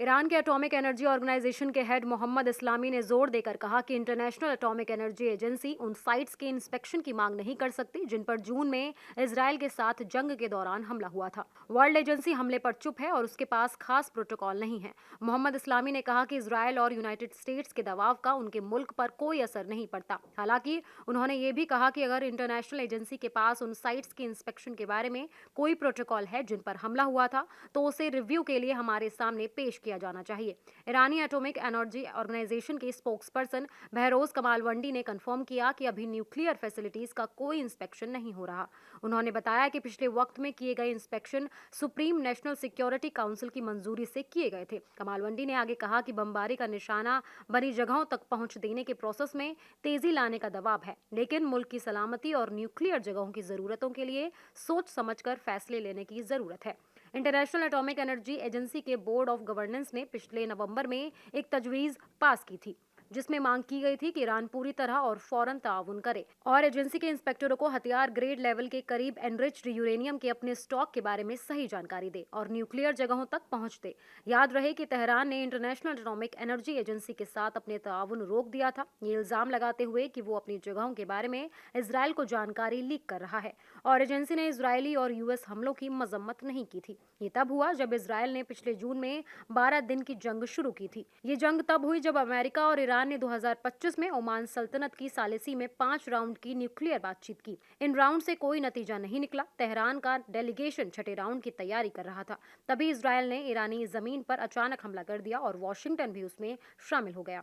Iran के atomic energy organisation के head Mohammad इस्लामी ने जोर देकर कहा कि इंटरनेशनल एटॉमिक एनर्जी एजेंसी उन साइट्स के इंस्पेक्शन की मांग नहीं कर सकती जिन पर जून में इसराइल के साथ जंग के दौरान हमला हुआ था। वर्ल्ड एजेंसी हमले पर चुप है और उसके पास खास प्रोटोकॉल नहीं है। मोहम्मद इस्लामी ने कहा कि इसराइल और यूनाइटेड स्टेट्स के दबाव का उनके मुल्क पर कोई असर नहीं पड़ता। हालांकि उन्होंने ये भी कहा कि अगर इंटरनेशनल एजेंसी के पास उन साइट्स के इंस्पेक्शन के बारे में कोई प्रोटोकॉल है जिन पर हमला हुआ था तो उसे रिव्यू के लिए हमारे सामने पेश किया जाना चाहिए। ईरानी एटॉमिक एनर्जी ऑर्गेनाइजेशन के स्पोक्सपर्सन बहरोज कमालवंडी ने कंफर्म किया कि अभी न्यूक्लियर फैसिलिटीज का कोई इंस्पेक्शन नहीं हो रहा। उन्होंने बताया कि पिछले वक्त में किए गए inspection supreme national security council की मंजूरी से किए गए थे। कमालवंडी ने आगे कहा कि बमबारी का निशाना बनी जगहों तक पहुंच देने के प्रोसेस में तेजी लाने का दबाव है, लेकिन मुल्क की सलामती और न्यूक्लियर जगहों की जरूरतों के लिए सोच समझकर फैसले लेने की जरूरत है। इंटरनेशनल एटॉमिक एनर्जी एजेंसी के बोर्ड ऑफ गवर्नेंस ने पिछले नवंबर में एक तजवीज़ पास की थी जिसमें मांग की गई थी कि ईरान पूरी तरह और फौरन ताउन करे और एजेंसी के इंस्पेक्टरों को हथियार ग्रेड लेवल के करीब एनरिच्ड यूरेनियम के अपने स्टॉक के बारे में सही जानकारी दे और न्यूक्लियर जगहों तक पहुंच दे। याद रहे कि तेहरान ने इंटरनेशनल एटॉमिक एनर्जी एजेंसी के साथ अपने ताउन रोक दिया था, ये इल्जाम लगाते हुए कि वो अपनी जगहों के बारे में इसराइल को जानकारी लीक कर रहा है। और एजेंसी ने इजरायली और यूएस हमलों की मजम्मत नहीं की थी। ये तब हुआ जब इसराइल ने पिछले जून में 12 दिन की जंग शुरू की थी। ये जंग तब हुई जब अमेरिका और ईरान ने 2025 में ओमान सल्तनत की सालिसी में 5 राउंड की न्यूक्लियर बातचीत की। इन राउंड से कोई नतीजा नहीं निकला। तेहरान का डेलीगेशन छठे राउंड की तैयारी कर रहा था। तभी इसराइल ने ईरानी जमीन पर अचानक हमला कर दिया और वॉशिंगटन भी उसमें शामिल हो गया।